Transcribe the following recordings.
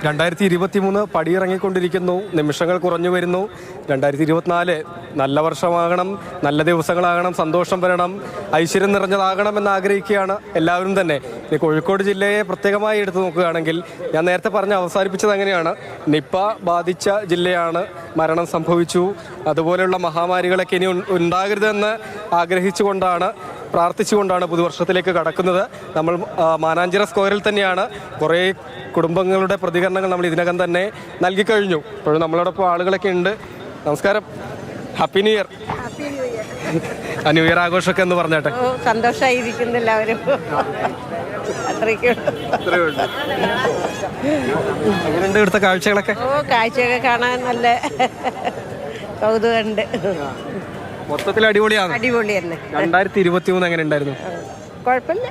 2023 പടിയിറങ്ങിക്കൊണ്ടിരിക്കുന്നു. നിമിഷങ്ങൾ കുറഞ്ഞു വരുന്നു. 2024 നല്ല വർഷമാകണം, നല്ല ദിവസങ്ങളാകണം, സന്തോഷം വരണം, ഐശ്വര്യം നിറഞ്ഞതാകണമെന്ന് ആഗ്രഹിക്കുകയാണ് എല്ലാവരും തന്നെ. ഇനി കോഴിക്കോട് ജില്ലയെ പ്രത്യേകമായി എടുത്തു നോക്കുകയാണെങ്കിൽ, ഞാൻ നേരത്തെ പറഞ്ഞ് അവസാനിപ്പിച്ചത് അങ്ങനെയാണ്. നിപ്പ ബാധിച്ച ജില്ലയാണ്, മരണം സംഭവിച്ചു. അതുപോലെയുള്ള മഹാമാരികളൊക്കെ ഇനി ഉണ്ടാകരുതെന്ന് ആഗ്രഹിച്ചുകൊണ്ടാണ്, പ്രാർത്ഥിച്ചുകൊണ്ടാണ് പുതുവർഷത്തിലേക്ക് കടക്കുന്നത്. നമ്മൾ മാനാഞ്ചിറ സ്ക്വയറിൽ തന്നെയാണ്. കുറേ കുടുംബങ്ങളുടെ പ്രതികരണങ്ങൾ നമ്മൾ ഇതിനകം തന്നെ നൽകിക്കഴിഞ്ഞു. ഇപ്പോഴും നമ്മളോടൊപ്പം ആളുകളൊക്കെ ഉണ്ട്. നമസ്കാരം, happy new year. New year ആഘോഷമൊക്കെ എന്ന് പറഞ്ഞാട്ടെ. സന്തോഷമായിരിക്കുന്നു എല്ലാവരും. എങ്ങനെയുണ്ട് ഇവിടുത്തെ കാഴ്ചകളൊക്കെ? കാഴ്ചയൊക്കെ കാണാൻ നല്ല കൗതുകമുണ്ട്. മൊത്തത്തിൽ അടിപൊളിയാണ്. അടിപൊളി തന്നെ. 2023 എങ്ങനെ ഉണ്ടായിരുന്നു? കുഴപ്പമില്ല.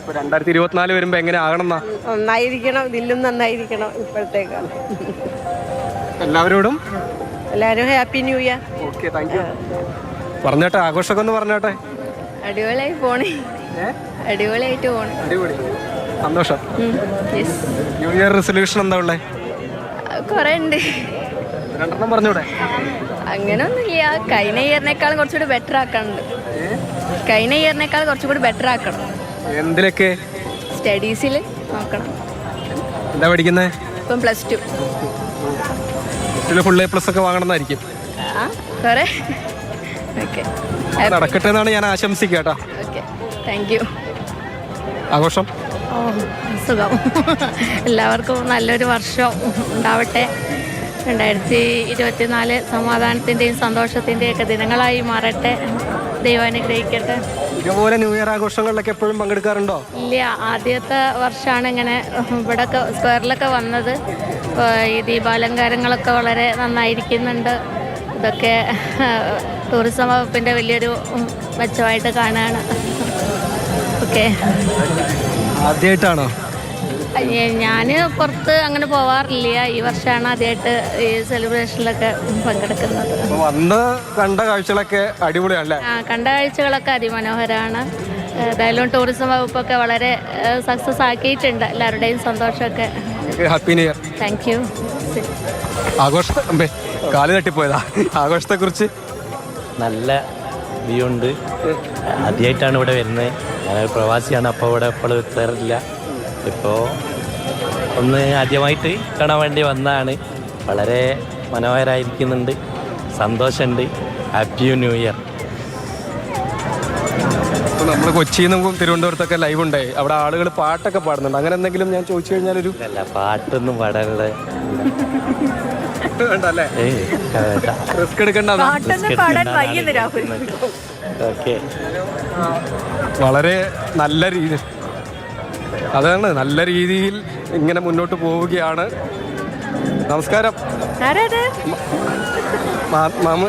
2024 വരുമ്പോ എങ്ങനെ ആകണം? നന്നായിരിക്കണം, ഇതിലും നന്നായിരിക്കണം. ഇപ്പോഴത്തേക്കാൾ എല്ലാവരോടും happy new year. Okay, thank you. പറഞ്ഞോട്ടെ, ആഘോഷമൊക്കെ ഒന്ന് പറഞ്ഞോട്ടെ. അടിപൊളിയായി പോണേ, അടിപൊളിയായിട്ട് പോണേ. അടിപൊളി, സന്തോഷം. ന്യൂ ഇയർ റെസൊല്യൂഷൻ എന്താ ഉള്ളേ? കുറെ ഉണ്ട്. രണ്ടെണ്ണം പറഞ്ഞൂടെ? അങ്ങനൊന്നുമില്ല. കഴിഞ്ഞ ഇയറിനേക്കാളും കുറച്ചുകൂടി ബെറ്റർ ആക്കാനുണ്ട്. കഴിഞ്ഞ ഇയറിനേക്കാൾ കുറച്ചുകൂടി ബെറ്റർ ആക്കണം. എന്തിലൊക്കെ? സ്റ്റഡീസിൽ നോക്കണം. എന്താ പഠിക്കുന്നത്? ഇപ്പം +2. ഫുൾ A+ ഒക്കെ വാങ്ങണമെന്നായിരിക്കും. കുറെ ഓക്കെ, നടക്കട്ടെ എന്നാണ് ഞാൻ ആശംസിക്കുക കേട്ടോ. Okay, thank you. ആഘോഷം സുഖം. എല്ലാവർക്കും നല്ലൊരു വർഷം ഉണ്ടാവട്ടെ. 2024 സമാധാനത്തിൻ്റെയും സന്തോഷത്തിൻ്റെയും ഒക്കെ ദിനങ്ങളായി മാറട്ടെ. ദൈവം അനുഗ്രഹിക്കട്ടെ. ഇതുപോലെ ന്യൂ ഇയർ ആഘോഷങ്ങളിലൊക്കെ എപ്പോഴും പങ്കെടുക്കാറുണ്ടോ? ഇല്ല, ആദ്യത്തെ വർഷമാണ് ഇങ്ങനെ ഇവിടെയൊക്കെ സ്ക്വയറിലൊക്കെ വന്നത്. ഈ ദീപാലങ്കാരങ്ങളൊക്കെ വളരെ നന്നായിരിക്കുന്നുണ്ട്. ഇതൊക്കെ ടൂറിസം വകുപ്പിൻ്റെ വലിയൊരു മെച്ചമായിട്ട് കാണുകയാണ്. ഓക്കെ. ആദ്യമായിട്ടാണോ? ഞാൻ പുറത്ത് അങ്ങനെ പോവാറില്ല. ഈ വർഷമാണ് ആദ്യമായിട്ട് ഈ സെലിബ്രേഷനിലൊക്കെ പങ്കെടുക്കുന്നത്. അന്ന് കണ്ട കാഴ്ചകളൊക്കെ അടിപൊളിയാണല്ലേ? കണ്ട കാഴ്ചകളൊക്കെ അതിമനോഹരമാണ്. ഏതായാലും ടൂറിസം വകുപ്പൊക്കെ വളരെ സക്സസ് ആക്കിയിട്ടുണ്ട്. എല്ലാവരുടെയും സന്തോഷമൊക്കെ. Happy new year. Thank you. ആഘോഷത്തെ കാല് തട്ടിപ്പോയതാ. ആഘോഷത്തെ കുറിച്ച് നല്ല വ്യൂ ഉണ്ട്. ആദ്യമായിട്ടാണ് ഇവിടെ വരുന്നത്. ഞാനൊരു പ്രവാസിയാണ്, അപ്പോൾ ഇവിടെ എപ്പോഴും എത്താറില്ല. ഇപ്പോൾ ഒന്ന് ആദ്യമായിട്ട് കാണാൻ വേണ്ടി വന്നതാണ്. വളരെ മനോഹരമായിരിക്കുന്നുണ്ട്, സന്തോഷമുണ്ട്. Happy new year. നമ്മൾ കൊച്ചിയിൽ നിന്നും തിരുവനന്തപുരത്തൊക്കെ ലൈവ് ഉണ്ടായി. അവിടെ ആളുകൾ പാട്ടൊക്കെ പാടുന്നുണ്ട്. അങ്ങനെ എന്തെങ്കിലും ഞാൻ ചോദിച്ചു കഴിഞ്ഞാൽ ഒരു അല്ല, പാട്ടൊന്നും പാടാനുള്ള റിസ്ക് എടുക്കണ്ട. ഓക്കെ, വളരെ നല്ല രീതി, അതാണ് നല്ല രീതിയിൽ ഇങ്ങനെ മുന്നോട്ട് പോവുകയാണ്. നമസ്കാരം. മാമ